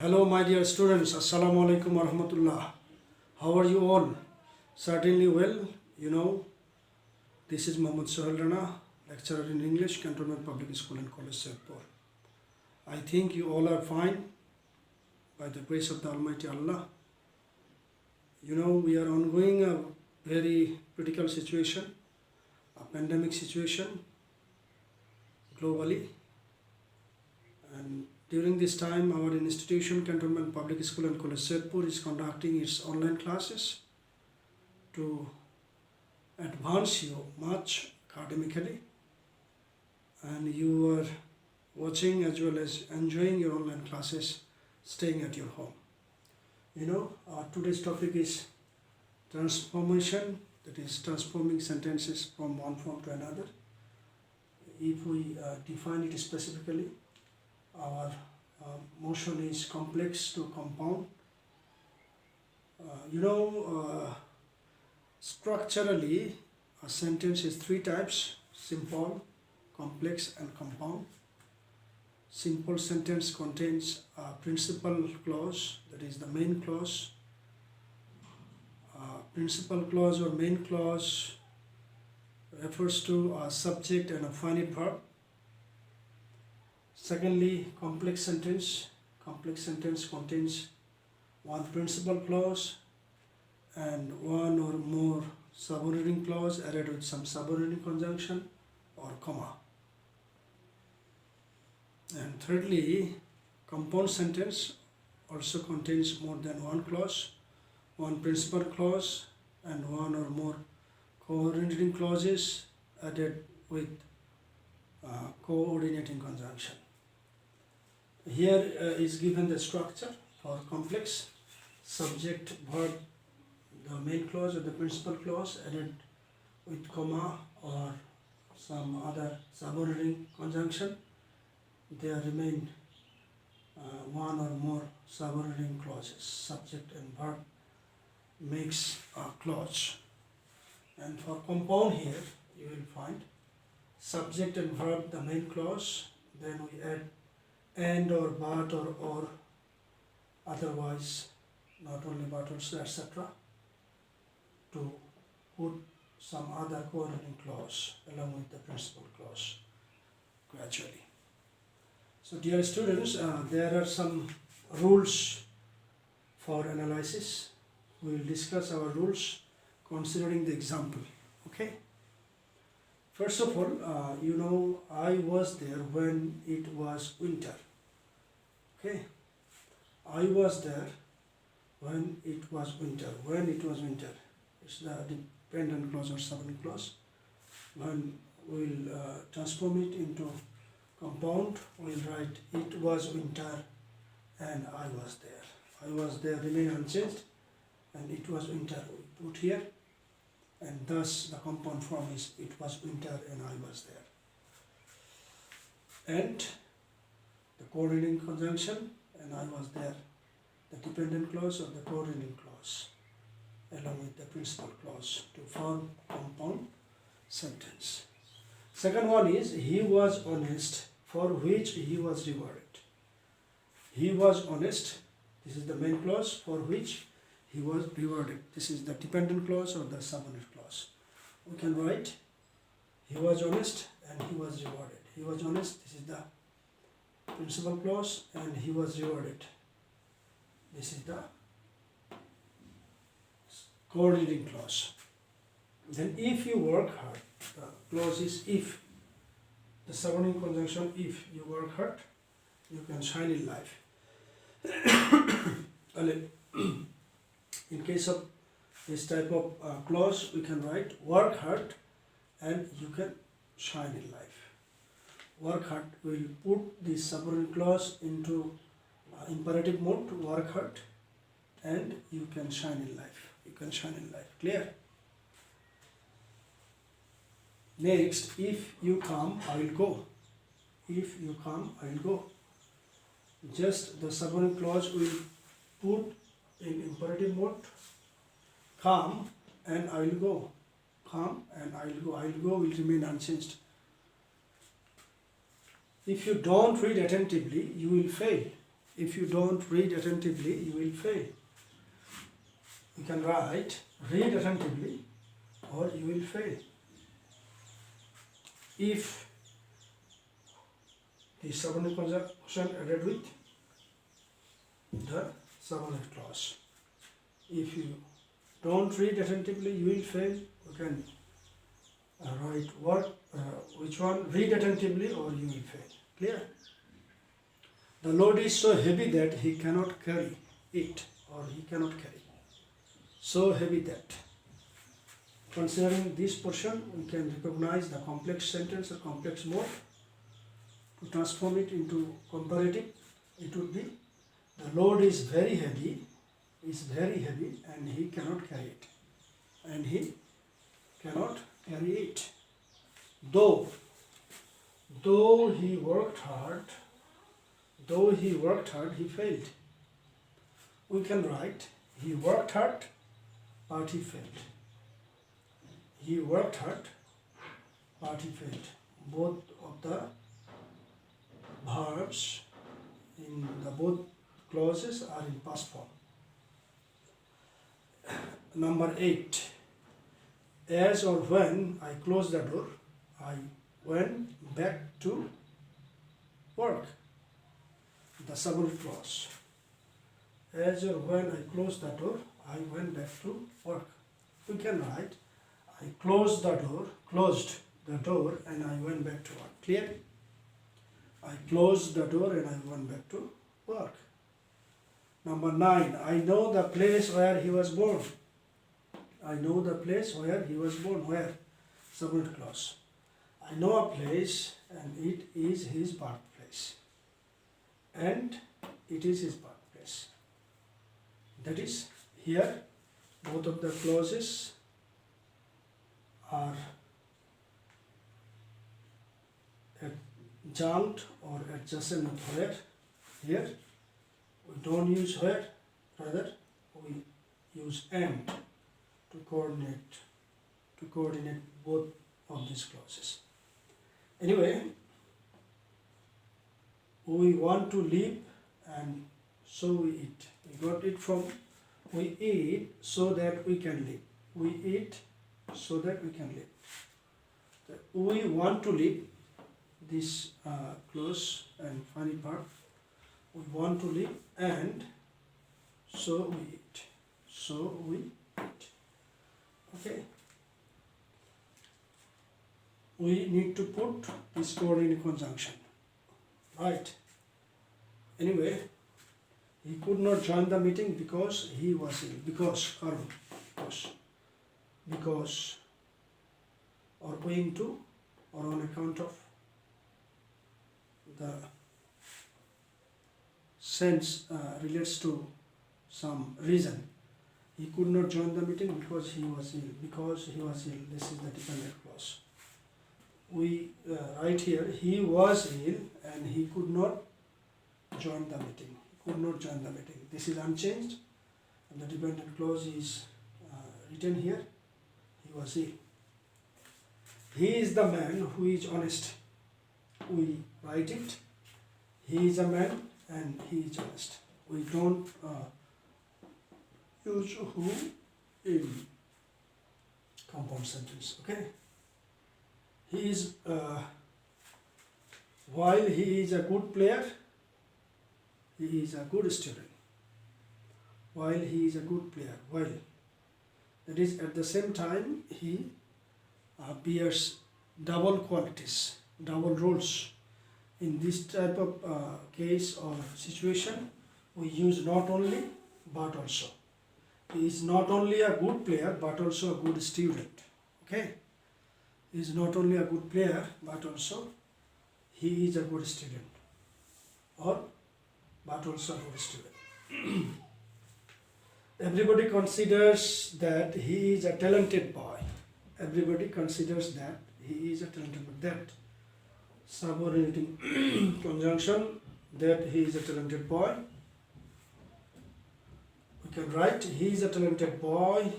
Hello, my dear students. Assalamu alaikum wa rahmatullah. How are you all? Certainly well. This is Mohammed Sohel Rana, lecturer in English, Cantonment Public School and College, Saidpur. I think you all are fine by the grace of the Almighty Allah. We are ongoing a very critical situation, a pandemic situation globally. And during this time, our institution, Cantonment Public School and College, Saidpur, is conducting its online classes to advance you much academically, and you are watching as well as enjoying your online classes staying at your home. Today's topic is transformation, that is transforming sentences from one form to another. If we define it specifically, our motion is complex to compound. Structurally, a sentence is three types: simple, complex, and compound. Simple sentence contains a principal clause, that is the main clause. Principal clause or main clause refers to a subject and a finite verb. Secondly, complex sentence. Complex sentence contains one principal clause and one or more subordinating clause added with some subordinating conjunction or comma. And thirdly, compound sentence also contains more than one clause, one principal clause and one or more coordinating clauses added with coordinating conjunction. Here is given the structure for complex: subject, verb, the main clause or the principal clause added with comma or some other subordinating conjunction. There remain one or more subordinating clauses. Subject and verb makes a clause. And for compound here, you will find subject and verb, the main clause, then we add and or but or otherwise, not only but also, etc., to put some other coordinating clause along with the principal clause gradually. So dear students, there are some rules for analysis. We will discuss our rules considering the example. Okay. First of all, I was there when it was winter. Okay. I was there when it was winter. When it was winter. It's the dependent clause or subordinate clause. When we'll transform it into compound, we'll write it was winter and I was there. I was there remain unchanged and it was winter we put here. And thus the compound form is it was winter and I was there. And the coordinating conjunction and I was there, the dependent clause or the coordinating clause along with the principal clause to form compound sentence. Second one is he was honest, for which he was rewarded. He was honest, this is the main clause, for which he was rewarded. This is the dependent clause or the subordinate clause. We can write he was honest and he was rewarded. He was honest, this is the principal clause, and he was rewarded. This is the coordinating clause. Then if you work hard, the clause is if. The subordinating conjunction if. You work hard, you can shine in life. In case of this type of clause, we can write work hard and you can shine in life. Work hard, we will put this subordinate clause into imperative mode to work hard and you can shine in life. You can shine in life. Clear? Next, if you come, I will go. If you come, I will go. Just the subordinate clause we will put in imperative mode. Come and I will go. Come and I will go. I will go will remain unchanged. If you don't read attentively, you will fail. If you don't read attentively, you will fail. You can write, read attentively or you will fail. If the subordinate conjunction added with the subordinate clause. If you don't read attentively, you will fail. You can write which one, read attentively or you will fail. Clear? The load is so heavy that he cannot carry it, or he cannot carry. So heavy that. Considering this portion, we can recognize the complex sentence or complex mode. To transform it into comparative, it would be the load is very heavy, and he cannot carry it. And he cannot carry it. Though he worked hard, he failed. We can write, he worked hard, but he failed. He worked hard, but he failed. Both of the verbs in the both clauses are in past form. Number 8. As or when I closed the door, I went back to work. The subordinate clause. As or when I closed the door, I went back to work. We can write, I closed the door and I went back to work. Clear? I closed the door and I went back to work. Number 9. I know the place where he was born. I know the place where he was born. Where? Subordinate clause. I know a place and it is his birthplace. And it is his birthplace. That is, here both of the clauses are adjunct or adjacent with where. Here we don't use where, rather we use and to coordinate both of these clauses. Anyway, we want to live and so we eat. We got it from we eat so that we can live. We eat so that we can live. We want to live, this clause and funny part. We want to live and so we eat. So we eat. Okay. We need to put this word in a conjunction. Right. Anyway, he could not join the meeting because he was ill. Because or owing to or on account of. The sense relates to some reason. He could not join the meeting because he was ill. Because he was ill. This is the dependent clause. We write here, he was ill and he could not join the meeting. He could not join the meeting. This is unchanged. And the dependent clause is written here. He was ill. He is the man who is honest. We write it. He is a man and he is honest. We don't use who in compound sentence. Okay. He is, while he is a good player, he is a good student. While he is a good player, while that is at the same time he bears double qualities, double roles. In this type of case or situation, we use not only but also. He is not only a good player but also a good student. Okay. He is not only a good player but also he is a good student, or but also a good student. Everybody considers that he is a talented boy. Everybody considers that he is a talented boy. That subordinating conjunction, that he is a talented boy. We can write he is a talented boy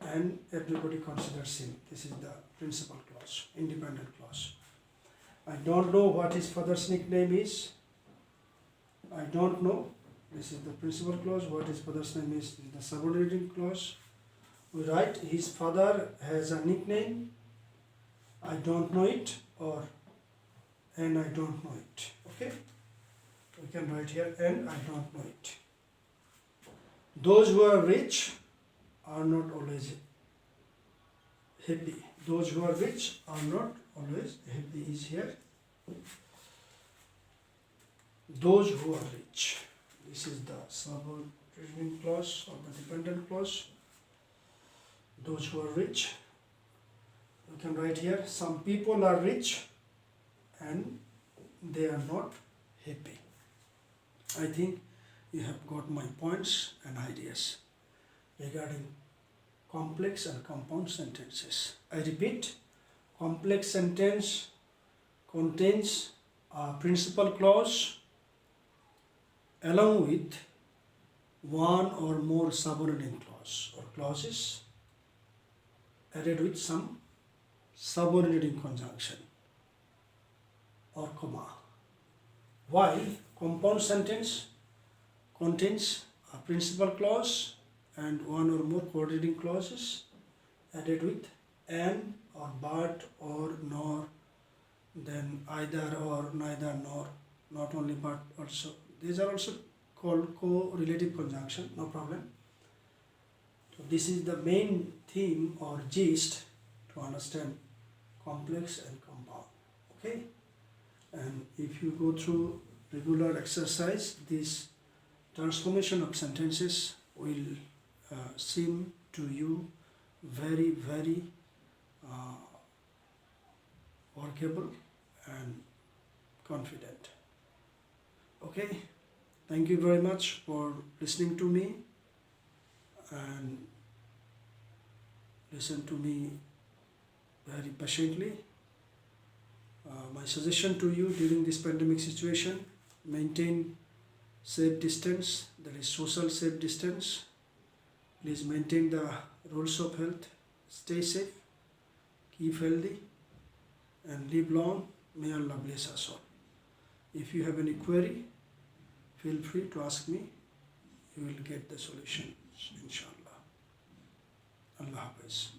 and everybody considers him. This is the principal clause, independent clause. I don't know what his father's nickname is. I don't know. This is the principal clause. What his father's name is the subordinating clause. We write his father has a nickname. I don't know it, or and I don't know it. Okay? We can write here and I don't know it. Those who are rich are not always happy. Those who are rich are not always happy is here. Those who are rich. This is the subordinating clause or the dependent clause. Those who are rich. We can write here, some people are rich and they are not happy. I think you have got my points and ideas regarding complex and compound sentences. I repeat, complex sentence contains a principal clause along with one or more subordinate clause or clauses added with some subordinating conjunction or comma, while compound sentence contains a principal clause and one or more coordinating clauses added with and or but or nor, then either or neither nor, not only but also. These are also called correlative conjunction, no problem. So this is the main theme or gist to understand complex and compound. Okay? And if you go through regular exercise, this transformation of sentences will seem to you very, very workable and confident. Okay? Thank you very much for listening to me and listen to me very patiently. My suggestion to you during this pandemic situation, maintain safe distance, that is social safe distance. Please maintain the rules of health, stay safe, keep healthy and live long. May Allah bless us all. If you have any query, feel free to ask me. You will get the solutions, inshallah. Allah Hafiz.